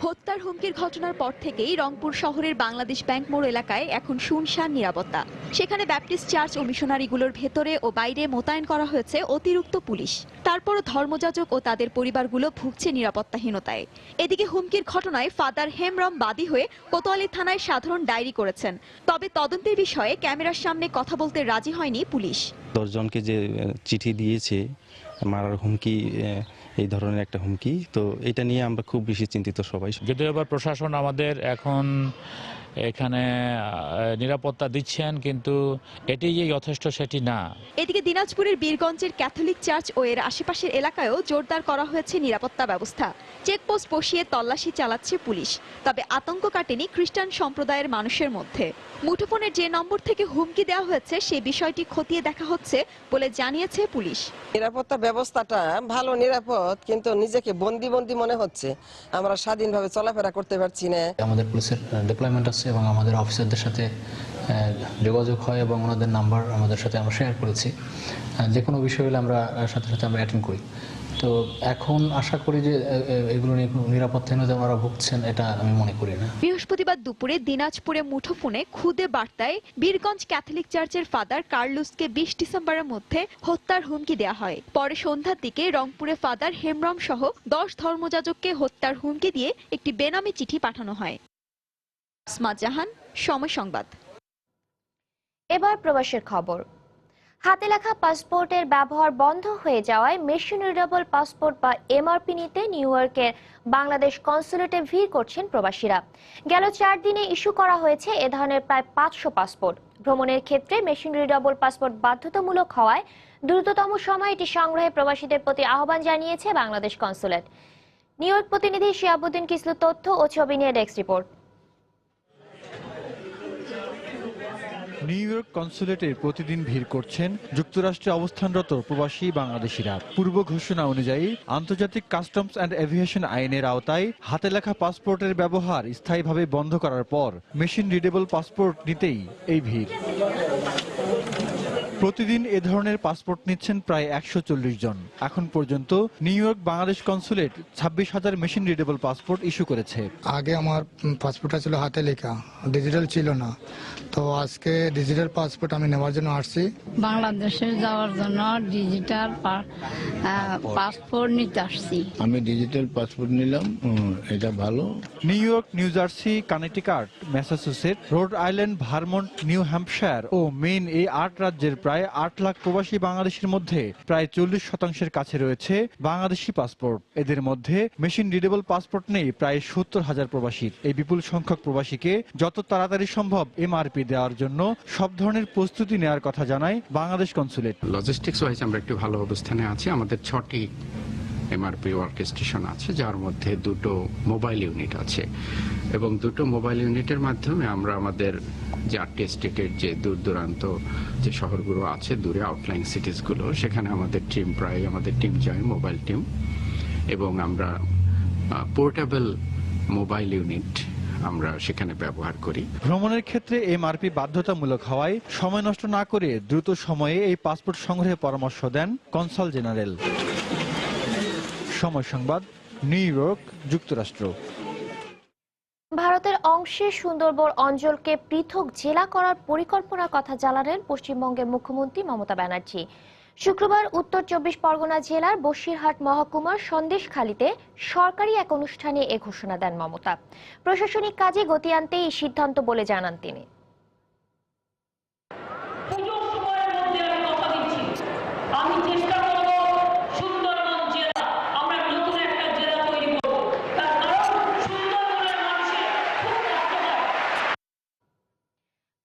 হত্যার হুমকির ঘটনার পর থেকেই রংপুর শহরের বাংলাদেশ ব্যাংক মোড় এলাকায় এখন শুনশান নিরাপত্তা। সেখানে ব্যাপটিস্ট চার্চ ও মিশনারিগুলোর ভেতরে ও বাইরে মোতায়েন করা হয়েছে অতিরিক্ত পুলিশ। তারপরও ধর্মযাজক ও তাদের পরিবারগুলো ভুগছে নিরাপত্তাহীনতায়। এদিকে হুমকির ঘটনায় ফাদার হেমরম বাদী হয়ে কোতোয়ালি থানায় সাধারণ ডায়েরি করেছেন। তবে তদন্তের বিষয়ে ক্যামেরার সামনে কথা বলতে রাজি হয়নি পুলিশ। 10 জনকে যে চিঠি দিয়েছে মারার হুমকি, এই ধরনের একটা হুমকি, তো এটা নিয়ে আমরা খুব বেশি চিন্তিত সবাই। যদিও আবার প্রশাসন আমাদের এখন এখানে নিরাপত্তা দিচ্ছেন, কিন্তু এটি যে যথেষ্ট সেটি না। এদিকে দিনাজপুরের বীরগঞ্জের ক্যাথলিক চার্চ ও এর আশেপাশের এলাকায়ও জোরদার করা হয়েছে নিরাপত্তা ব্যবস্থা। চেকপোস্ট বসিয়ে তল্লাশি চালাচ্ছে পুলিশ। তবে আতঙ্ক কাটেনি খ্রিস্টান সম্প্রদায়ের মানুষের মধ্যে। মুঠোফোনের যে নম্বর থেকে হুমকি দেওয়া হয়েছে সে বিষয়টি খতিয়ে দেখা হচ্ছে বলে জানিয়েছে পুলিশ। নিরাপত্তা ব্যবস্থাটা ভালো, নিরাপদ, কিন্তু নিজেকে বন্দি বন্দি মনে হচ্ছে। আমরা স্বাধীনভাবে চলাফেরা করতে পারছি না। আমাদের পুলিশের ডিপ্লয়মেন্ট আছে এবং আমাদের অফিসারদের সাথে যোগাযোগ হয় এবং ওনাদের নাম্বার আমাদের সাথে আমরা শেয়ার করেছি। যে কোনো বিষয় হলে আমরা সাথে সাথে আমরা অ্যাটেন্ড করি। তো এখন আশা করি যে এগুলো নিরাপত্তাহীনতা ওনারা ভুগছেন, এটা আমি মনে করি না। বৃহস্পতিবার দুপুরে দিনাজপুরে মুঠোফোনে খুদে বার্তায় বীরগঞ্জ ক্যাথলিক চার্চের ফাদার কার্লোসকে 20 ডিসেম্বরের মধ্যে হত্যার হুমকি দেওয়া হয়। পরে সন্ধ্যার দিকে রংপুরে ফাদার হেমব্রম সহ 10 ধর্মযাজককে হত্যার হুমকি দিয়ে একটি বেনামি চিঠি পাঠানো হয়। আসমা জাহান, সময় সংবাদ। এবার প্রবাসের খবর। হাতে লেখা পাসপোর্টের ব্যবহার বন্ধ হয়ে যাওয়ায় মেশিন রিডেবল পাসপোর্ট বা এমআরপি নিতে নিউ ইয়র্কের বাংলাদেশ কনসুলেটে ভিড় করছেন প্রবাসীরা। গেল 4 দিনে ইস্যু করা হয়েছে এ ধরনের প্রায় 500 পাসপোর্ট। ভ্রমণের ক্ষেত্রে মেশিন রিডেবল পাসপোর্ট বাধ্যতামূলক হওয়ায় দ্রুততম সময়ে এটি সংগ্রহে প্রবাসীদের প্রতি আহ্বান জানিয়েছে বাংলাদেশ কনসুলেট। নিউ ইয়র্ক প্রতিনিধি শিয়াবুদ্দিন কিসলু তথ্য ও ছবি নিয়ে ডেস্ক রিপোর্ট। নিউ ইয়র্ক কনসুলেটে প্রতিদিন ভিড় করছেন যুক্তরাষ্ট্রে অবস্থানরত প্রবাসী বাংলাদেশিরা। পূর্ব ঘোষণা অনুযায়ী আন্তর্জাতিক কাস্টমস অ্যান্ড এভিয়েশন আইনের আওতায় হাতে লেখা পাসপোর্টের ব্যবহার স্থায়ীভাবে বন্ধ করার পর মেশিন রিডেবল পাসপোর্ট নিতেই এই ভিড়। প্রতিদিন এ ধরনের পাসপোর্ট নিচ্ছেন প্রায় 140 জন। এখন পর্যন্ত new York Bangladesh consulate 26,000 machine readable passport issue করেছে। আগে আমার পাসপোর্টটা ছিল হাতে লেখা, ডিজিটাল ছিল না। তো আজকে ডিজিটাল পাসপোর্ট আমি নেওয়ার জন্য আসছি। বাংলাদেশে যাওয়ার জন্য ডিজিটাল পাসপোর্ট নিতে আসছি। আমি ডিজিটাল পাসপোর্ট নিলাম, এটা ভালো। New York, New Jersey, Connecticut, Massachusetts, Rhode Island, Vermont, New Hampshire ও মেইন এই 8 রাজ্যের প্রায় 8 লাখ প্রবাসী বাংলাদেশের মধ্যে প্রায় 40% কাছে রয়েছে বাংলাদেশি পাসপোর্ট। এদের মধ্যে মেশিন রিডেবল পাসপোর্ট নেই প্রায় 70,000 প্রবাসীর। এই বিপুল সংখ্যক প্রবাসীকে যত তাড়াতাড়ি সম্ভব এমআরপি দেওয়ার জন্য সব ধরনের প্রস্তুতি নেওয়ার কথা জানায় বাংলাদেশ কনসুলেট। লজিস্টিক্স ওয়াইজ আমরা একটু ভালো অবস্থানে আছি। আমাদের 6টি এমআরপি ওয়ার্ক স্টেশন আছে, যার মধ্যে 2টো মোবাইল ইউনিট আছে এবং 2টো মোবাইল ইউনিটের মাধ্যমে আমরা আমাদের যে 8টি স্টেটের যে দূর দূরান্ত যে শহরগুলো আছে, দূরে আউটলাইন সিটিজগুলো, সেখানে আমাদের টিম যায়, মোবাইল টিম, এবং আমরা পোর্টেবল মোবাইল ইউনিট আমরা সেখানে ব্যবহার করি। ভ্রমণের ক্ষেত্রে এমআরপি বাধ্যতামূলক হওয়ায় সময় নষ্ট না করে দ্রুত সময়ে এই পাসপোর্ট সংগ্রহের পরামর্শ দেন কনসাল জেনারেল। সময় সংবাদ, নিউ ইয়র্ক, যুক্তরাষ্ট্র। ভারতের অংশে সুন্দরবন অঞ্চলকে পৃথক জেলা করার পরিকল্পনার কথা জানালেন পশ্চিমবঙ্গের মুখ্যমন্ত্রী মমতা ব্যানার্জি। শুক্রবার উত্তর 24 পরগনা জেলার বসিরহাট মহকুমার সন্দেশখালীতে সরকারি এক অনুষ্ঠানে এ ঘোষণা দেন মমতা। প্রশাসনিক কাজে গতি আনতে এই সিদ্ধান্ত বলে জানান তিনি।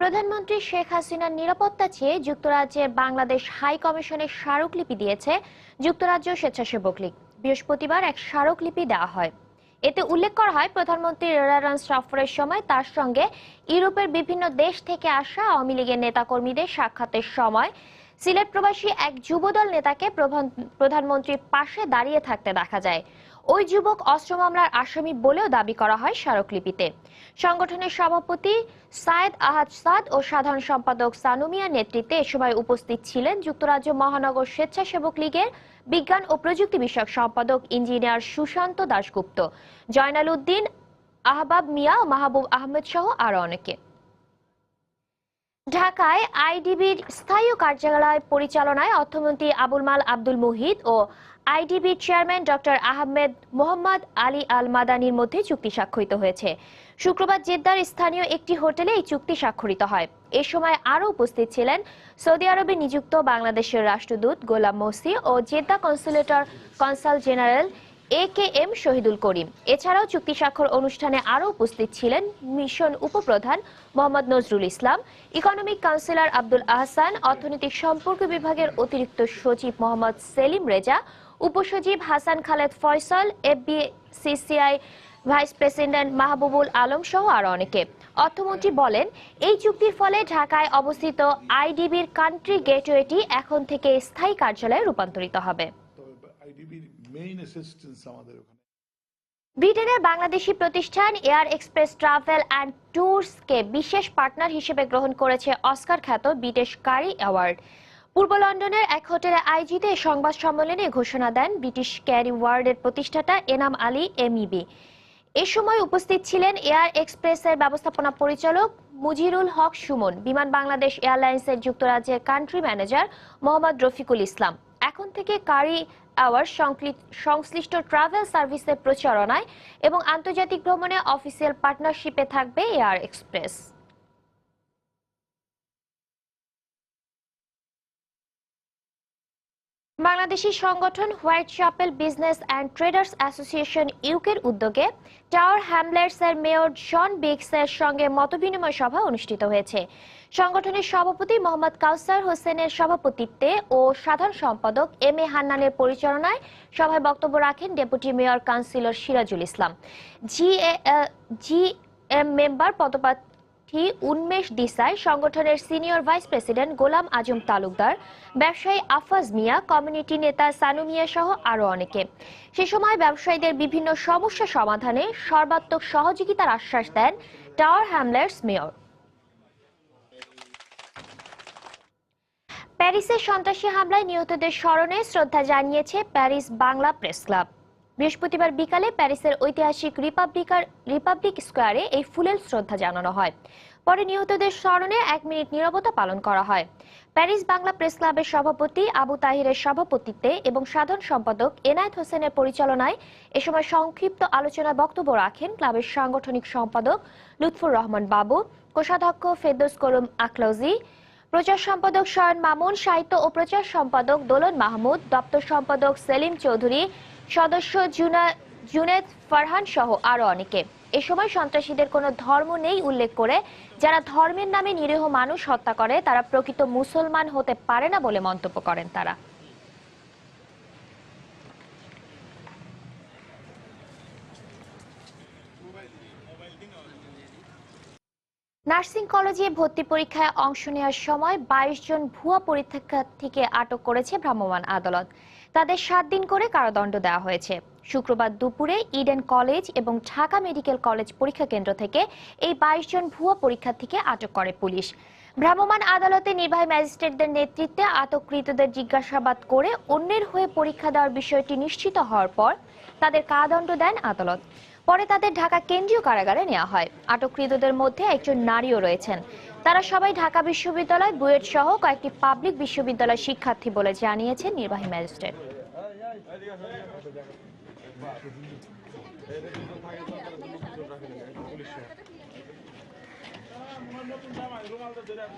প্রধানমন্ত্রী শেখ হাসিনার নিরাপত্তা চেয়ে যুক্তরাজ্যের বাংলাদেশ হাই কমিশনের স্মারকলিপি দিয়েছে যুক্তরাজ্য স্বেচ্ছাসেবক লীগ। বৃহস্পতিবার এক স্মারকলিপি দেওয়া হয়। এতে উল্লেখ করা হয়, প্রধানমন্ত্রী রেলারেন্স সফরের সময় তার সঙ্গে ইউরোপের বিভিন্ন দেশ থেকে আসা আওয়ামী লীগের নেতাকর্মীদের সাক্ষাতের সময় সিলেট প্রবাসী এক যুবদল নেতাকে প্রধানমন্ত্রীর পাশে দাঁড়িয়ে থাকতে দেখা যায়। ওই যুবক অস্ত্র মামলার আসামি বলেও দাবি করা হয় স্মারকলিপিতে। সংগঠনের সভাপতি সায়েদ আহাদ সাদ ও সাধারণ সম্পাদক সানুমিয়ার নেতৃত্বে এ সময় উপস্থিত ছিলেন যুক্তরাজ্য মহানগর স্বেচ্ছাসেবক লীগের বিজ্ঞান ও প্রযুক্তি বিষয়ক সম্পাদক ইঞ্জিনিয়ার সুশান্ত দাশগুপ্ত, জয়নাল উদ্দিন, আহবাব মিয়া ও মাহবুব আহমেদ সহ আরো অনেকে। ঢাকায় আইডিবির স্থায়ী কার্যালয় পরিচালনায় অর্থমন্ত্রী আবুল মাল আব্দুল মুহিত ও আইডিবির চেয়ারম্যান ডক্টর আহমেদ মোহাম্মদ আলী আল মাদানির মধ্যে চুক্তি স্বাক্ষরিত হয়েছে। শুক্রবার জেদ্দার স্থানীয় একটি হোটেলে এই চুক্তি স্বাক্ষরিত হয়। এ সময় আরও উপস্থিত ছিলেন সৌদি আরবে নিযুক্ত বাংলাদেশের রাষ্ট্রদূত গোলাম মসি ও জেদ্দা কনসুলেটর consul general AKM Shahidul Karim. এছাড়াও চুক্তি স্বাক্ষর অনুষ্ঠানে আরও উপস্থিত ছিলেন মিশন উপপ্রধান মোহাম্মদ নজরুল ইসলাম, ইকোনমিক কাউন্সিলর আব্দুল আহসান, অর্থনৈতিক সম্পর্ক বিভাগের অতিরিক্ত সচিব মোহাম্মদ সেলিম রেজা, উপসচিব Hasan Khaled Faisal, FBCCI vice president Mahbubul Alam সহ আরো অনেকে। অর্থমন্ত্রী বলেন, এই চুক্তির ফলে ঢাকায় অবস্থিত IDBর কান্ট্রি গেটওয়েটি এখন থেকে স্থায়ী কার্যালয়ে রূপান্তরিত হবে। ব্রিটেনের বাংলাদেশি প্রতিষ্ঠান এয়ার এক্সপ্রেস ট্রাভেল অ্যান্ড ট্যুরসকে বিশেষ পার্টনার হিসেবে গ্রহণ করেছে অস্কার খ্যাত ব্রিটিশ কারি অ্যাওয়ার্ড। পূর্ব লন্ডনের এক হোটেলে আয়োজিত এই সংবাদ সম্মেলনে ঘোষণা দেন ব্রিটিশ ক্যারি ওয়ার্ল্ডের প্রতিষ্ঠাতা এনাম আলী MEB। এ সময় উপস্থিত ছিলেন এয়ার এক্সপ্রেসের ব্যবস্থাপনা পরিচালক মুজিরুল হক সুমন, বিমান বাংলাদেশ এয়ারলাইন্সের যুক্তরাজ্যের কান্ট্রি ম্যানেজার মোহাম্মদ রফিকুল ইসলাম। এখন থেকে কারি অ্যাওয়ার্ড সংশ্লিষ্ট ট্রাভেল সার্ভিসের প্রচারণায় এবং আন্তর্জাতিক ভ্রমণে অফিসিয়াল পার্টনারশিপে থাকবে এয়ার এক্সপ্রেস। বাংলাদেশি সংগঠন Whitechapel business and traders association ইউকের উদ্যোগে টাওয়ার হ্যামলেটসের মেয়র জন বিগসের সঙ্গে মতবিনিময় সভা অনুষ্ঠিত হয়েছে। সংগঠনের সভাপতি মোহাম্মদ কাউসার হোসেনের সভাপতিত্বে ও সাধারণ সম্পাদক MA হান্নানের পরিচালনায় সভায় বক্তব্য রাখেন deputy mayor councillor Sirajul Islam. GM member পদপ্রার্থী উন্মেষ দিসাই, সংগঠনের senior vice president Golam Azam Talukdar, ব্যবসায়ী আফাজ মিয়া, কমিউনিটি নেতা সানু মিয়া সহ আরো অনেকে। সে সময় ব্যবসায়ীদের বিভিন্ন সমস্যা সমাধানে সর্বাত্মক সহযোগিতার আশ্বাস দেন টাওয়ার হ্যামলেটস মেয়র। প্যারিসের সন্ত্রাসী হামলায় নিহতদের স্মরণে শ্রদ্ধা জানিয়েছে প্যারিস বাংলা প্রেস ক্লাব। বৃহস্পতিবার বিকালে প্যারিসের ঐতিহাসিক রিপাবলিক স্কোয়ারে এই ফুলেল শ্রদ্ধা জানানো হয়। পরে নিহতদের স্মরণে 1 মিনিট নীরবতা পালন করা হয়। প্যারিস বাংলা প্রেস ক্লাবের সভাপতি আবু তাহিরের সভাপতিত্বে এবং সাধারণ সম্পাদক এনায়েত হোসেনের পরিচালনায় এ সময় সংক্ষিপ্ত আলোচনায় বক্তব্য রাখেন ক্লাবের সাংগঠনিক সম্পাদক লুৎফুর রহমান বাবু, কোষাধ্যক্ষ ফেরদৌস করুম আখলাউজি, প্রচার সম্পাদক শয়ন মামুন, সাহিত্য ও প্রচার সম্পাদক দোলন মাহমুদ, দপ্তর সম্পাদক সেলিম চৌধুরী, সদস্য জুনেদ ফারহান সহ আরো অনেকে। এ সময় সন্ত্রাসীদের কোনো ধর্ম নেই উল্লেখ করে যারা ধর্মের নামে নিরীহ মানুষ হত্যা করে তারা প্রকৃত মুসলমান হতে পারে না বলে মন্তব্য করেন তারা। নার্সিং কলেজে ভর্তি পরীক্ষায় অংশ নেওয়ার সময় 22 জন ভুয়া পরীক্ষার্থীকে আটক করেছে ভ্রাম্যমাণ আদালত। তাদের 7 দিন করে কারাদণ্ড দেওয়া হয়েছে। শুক্রবার দুপুরে ইডেন কলেজ এবং ঢাকা মেডিকেল কলেজ পরীক্ষা কেন্দ্র থেকে এই 22 জন ভুয়া পরীক্ষার্থীকে আটক করে পুলিশ। ভ্রাম্যমাণ আদালতে নির্বাহী ম্যাজিস্ট্রেটদের নেতৃত্বে আটককৃতদের জিজ্ঞাসাবাদ করে অন্যের হয়ে পরীক্ষা দেওয়ার বিষয়টি নিশ্চিত হওয়ার পর তাদের কারাদণ্ড দেন আদালত। পরে তাদের ঢাকা কেন্দ্রীয় কারাগারে নেওয়া হয়। আটককৃতদের মধ্যে একজন নারীও রয়েছেন। তারা সবাই ঢাকা বিশ্ববিদ্যালয়, বুয়েট সহ কয়েকটি পাবলিক বিশ্ববিদ্যালয় শিক্ষার্থী বলে জানিয়েছেন নির্বাহী ম্যাজিস্ট্রেট।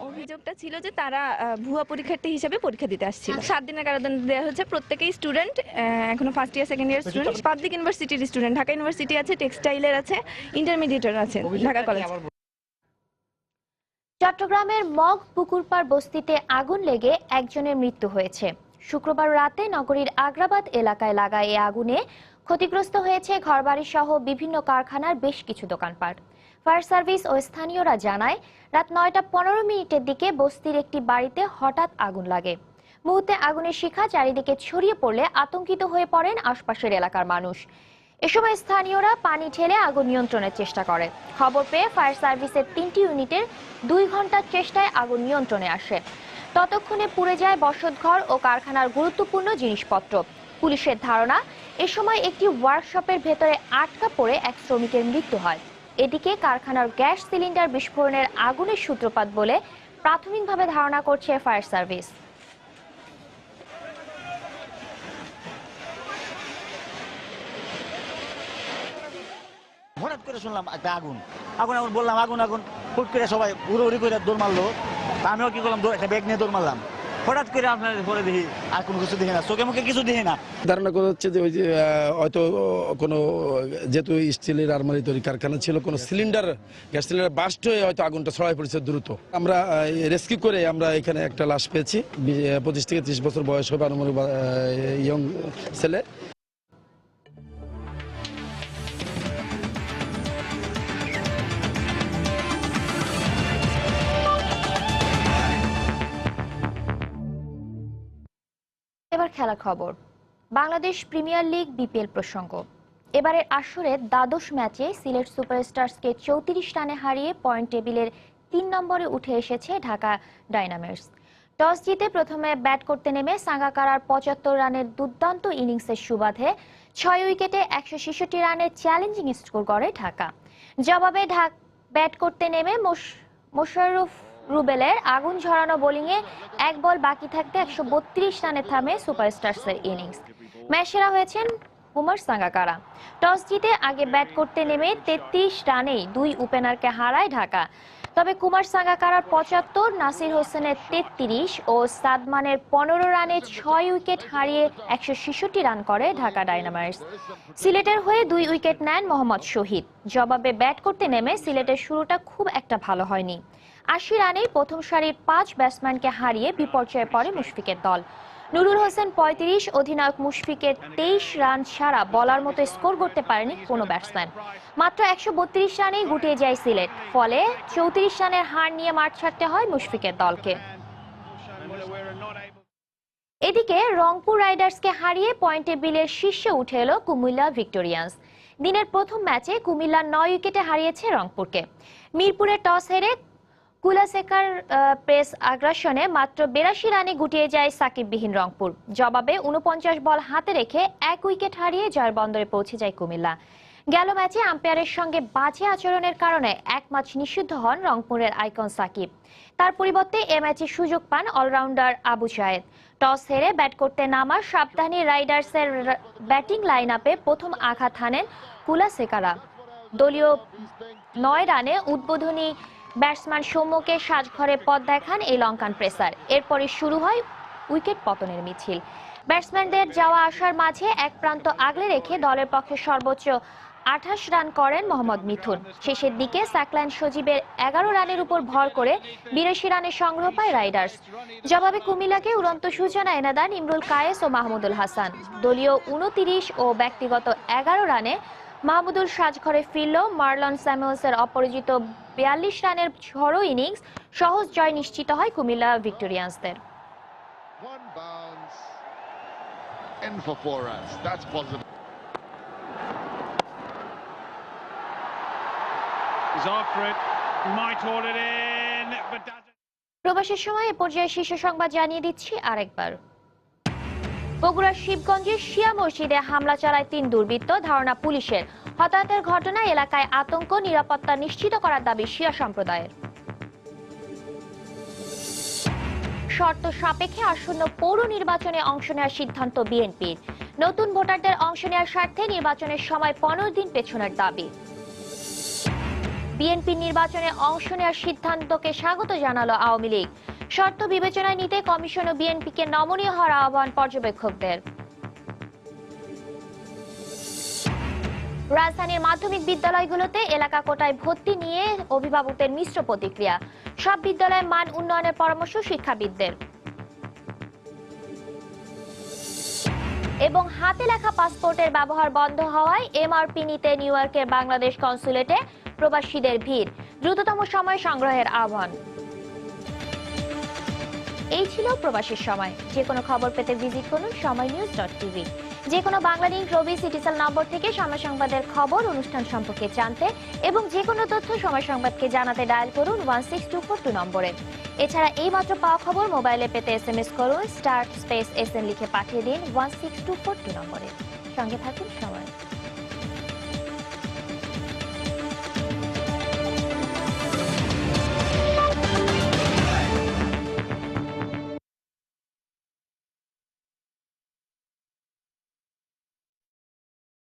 অভিযোগটা ছিল যে তারা ভুয়া পরীক্ষার্থী হিসেবে পরীক্ষা দিতে আসছিল। 7 দিনের কারাদণ্ড দেওয়া হচ্ছে। প্রত্যেকেই স্টুডেন্ট, এখনো first year second year student, public ইউনিভার্সিটির স্টুডেন্ট। ঢাকা ইউনিভার্সিটি আছে, টেক্সটাইলের আছে, ইন্টারমিডিয়েটের আছে ঢাকা কলেজ। চট্টগ্রামের মগ পুকুরপাড় বস্তিতে আগুন লেগে একজনের মৃত্যু হয়েছে। শুক্রবার রাতে নগরীর আগ্রাবাদ এলাকায় লাগা এই আগুনে ক্ষতিগ্রস্ত হয়েছে ঘরবাড়ি সহ বিভিন্ন কারখানার বেশ কিছু দোকানপাট। ফায়ার সার্ভিস ও স্থানীয়রা জানায়, রাত 9টা 15 মিনিটের দিকে বস্তির একটি বাড়িতে হঠাৎ আগুন লাগে। মুহূর্তে আগুনের শিখা চারিদিকে ছড়িয়ে পড়লে আতঙ্কিত হয়ে পড়েন আশপাশের এলাকার মানুষ। এ সময় স্থানীয়রা পানি ঢেলে আগুন নিয়ন্ত্রণের চেষ্টা করে। খবর পেয়ে ফায়ার সার্ভিসের 3টি ইউনিটের 2 ঘন্টার চেষ্টায় আগুন নিয়ন্ত্রণে আসে। ততক্ষণে পুড়ে যায় বসতঘর ও কারখানার গুরুত্বপূর্ণ জিনিসপত্র। পুলিশের ধারণা, এ সময় একটি ওয়ার্কশপের ভেতরে আটকা পড়ে এক শ্রমিকের মৃত্যু হয়। এদিকে কারখানার গ্যাস সিলিন্ডার বিস্ফোরণের আগুনের সূত্রপাত বলে প্রাথমিকভাবে ধারণা করছে ফায়ার সার্ভিস। হঠাৎ করে শুনলাম একটা আগুন বললাম আগুন হুট করে সবাই উড়ি করে দৌড় মারলো। আমিও কি করলাম, একটা ব্যাগ নিয়ে দৌড় মারলাম। হঠাৎ করে আপনার পরে দেখি আর কোনো কিছু দেখি না, চোখে মুখে কিছু দেখি না। ধারণা করা হচ্ছে যে ওই যে হয়তো কোনো যেহেতু স্টিলের আলমারি তৈরি কারখানা ছিল, কোনো সিলিন্ডার গ্যাস সিলিন্ডার বাস্ট হয়ে হয়তো আগুনটা ছড়ায় পড়েছে দ্রুত। আমরা রেস্কিউ করে আমরা এখানে একটা লাশ পেয়েছি, 25 থেকে 30 বছর বয়স হবে আনুমানিক ইয়ং ছেলে। এবার খেলার খবর। বাংলাদেশ প্রিমিয়ার লিগ বিপিএল প্রসঙ্গ। এবারের আসরে দ্বাদশ ম্যাচে সিলেট সুপারস্টার্সকে 34 রানে হারিয়ে পয়েন্ট টেবিলের 3 নম্বরে উঠে এসেছে ঢাকা ডায়নামাইটস। টস জিতে প্রথমে ব্যাট করতে নেমে সাঙ্গাকারার 75 রানের দুর্দান্ত ইনিংসের সুবাদে 6 উইকেটে 166 রানের চ্যালেঞ্জিং স্কোর করে ঢাকা। জবাবে ব্যাট করতে নেমে মোশাররফ রুবেলের আগুন ঝরানো বোলিংয়ে 1 বল বাকি থাকতে 132 রানে থামে সুপারস্টার্সের ইনিংস। ম্যাচ সেরা হয়েছেন কুমার সাঙ্গাকারা। টস জিতে আগে ব্যাট করতে নেমে 33 রানেই 2 ওপেনারকে হারায় ঢাকা। তবে কুমার সাঙ্গাকারার 75, নাসির হোসেনের 33 ও সাদমানের 15 রানে 6 উইকেট হারিয়ে 166 রান করে ঢাকা ডায়নামাইটস। সিলেটের হয়ে 2 উইকেট নেন মোহাম্মদ শহীদ। জবাবে ব্যাট করতে নেমে সিলেটের শুরুটা খুব একটা ভালো হয়নি। 80 রানেই প্রথম সারির 5 ব্যাটসম্যানকে হারিয়ে বিপর্যয়ে পড়ে মুশফিকের দল। নুরুল হোসেন 35, অধিনায়ক মুশফিকের 23 রান ছাড়া বলার মতো স্কোর করতে পারেনি কোনো ব্যাটসম্যান। মাত্র 132 রানেই গুটিয়ে যায় সিলেট। ফলে 34 রানের হার নিয়ে মাঠ ছাড়তে হয় মুশফিকের দলকে। এদিকে রংপুর রাইডার্সকে হারিয়ে পয়েন্ট টেবিলের শীর্ষে উঠে এলো কুমিল্লা ভিক্টোরিয়ান্স। দিনের প্রথম ম্যাচে কুমিল্লা 9 উইকেটে হারিয়েছে রংপুরকে। মিরপুরে টস হেরে কুলাসেকার প্রেস আগ্রাসনে মাত্র 82 রানে গুটিয়ে যায় সাকিববিহীন রংপুর। জবাবে 49 বল হাতে রেখে 1 উইকেট হারিয়ে জয়ের বন্দরে পৌঁছে যায় কুমিল্লা। গেল ম্যাচে আম্পায়ারের সঙ্গে বাজে আচরণের কারণে 1 ম্যাচ নিষিদ্ধ হন রংপুরের আইকন সাকিব। তার পরিবর্তে এ ম্যাচে সুযোগ পান অলরাউন্ডার আবু সায়েদ। টস হেরে ব্যাট করতে নামা সাবধানী রাইডার্সের ব্যাটিং লাইন আপে প্রথম আঘাত হানেন কুলাসেকারা। দলীয় 9 রানে উদ্বোধনী ব্যাটসম্যান সৌম্যকে সাজঘরে পথ দেখান এই লঙ্কান পেসার। এরপরই শুরু হয় উইকেট পতনের মিছিল। ব্যাটসম্যানদের যাওয়া আসার মাঝে এক প্রান্ত আগলে রেখে দলের পক্ষে সর্বোচ্চ 28 রান করেন মোহাম্মদ মিথুন। শেষের দিকে সাকলাইন সজীবের 11 রানের উপর ভর করে 82 রানের সংগ্রহ পায় রাইডার্স। জবাবে কুমিল্লাকে উড়ন্ত সূচনা এনে দেন ইমরুল কায়েস ও মাহমুদুল হাসান। দলীয় 29 ও ব্যক্তিগত 11 রানে মাহমুদুল সাজঘরে ফিরল। মার্লন স্যামুয়েলসের অপরাজিত 42 রানের ঝড়ো ইনিংস সহজ জয় নিশ্চিত হয় কুমিল্লা ভিক্টোরিয়ান্সদের। প্রবাসের সময় এ পর্যায়ে শীর্ষ সংবাদ জানিয়ে দিচ্ছি আরেকবার। বগুড়ার শিবগঞ্জে শিয়া মসজিদে হামলা চালায় 3 দুর্বৃত্ত, ধারণা পুলিশের। হতাহতের ঘটনায় এলাকায় আতঙ্ক, নিরাপত্তা নিশ্চিত করার দাবি শিয়া সম্প্রদায়ের। শর্ত সাপেক্ষে আসন্ন পৌর নির্বাচনে অংশ নেওয়ার সিদ্ধান্ত বিএনপির। নতুন ভোটারদের অংশ নেওয়ার স্বার্থে নির্বাচনের সময় 15 দিন পেছনের দাবি। বিএনপির নির্বাচনে অংশ নেওয়ার সিদ্ধান্তকে স্বাগত জানালো আওয়ামী লীগ। শর্ত বিবেচনায় নিতে কমিশন ও বিএনপিকে নমনীয় হওয়ার আহ্বান পর্যবেক্ষকদের। রাজধানীর মাধ্যমিক বিদ্যালয়গুলোতে এলাকা কোটায় ভর্তি নিয়ে অভিভাবকদের মিশ্র প্রতিক্রিয়া। সব বিদ্যালয়ে মান উন্নয়নের পরামর্শ শিক্ষাবিদদের। এবং হাতে লেখা পাসপোর্টের ব্যবহার বন্ধ হওয়ায় এমআরপি নিতে নিউ ইয়র্কের বাংলাদেশ কনসুলেটে প্রবাসীদের ভিড়। দ্রুততম সময় সংগ্রহের আহ্বান। এই ছিল প্রবাসীর সময়। যে কোনো খবর পেতে ভিজিট করুন সময়নিউজ.tv। যে কোনো বাংলা লিংক রবি সিটিসেল নম্বর থেকে সময় সংবাদের খবর অনুষ্ঠান সম্পর্কে জানতে এবং যে কোনো তথ্য সময় সংবাদকে জানাতে ডায়াল করুন 16242 নম্বরে। এছাড়া এই মাত্র পাওয়া খবর মোবাইলে পেতে SMS করুন *SN লিখে পাঠিয়ে দিন 16242 নম্বরে। সঙ্গে থাকুন সময়।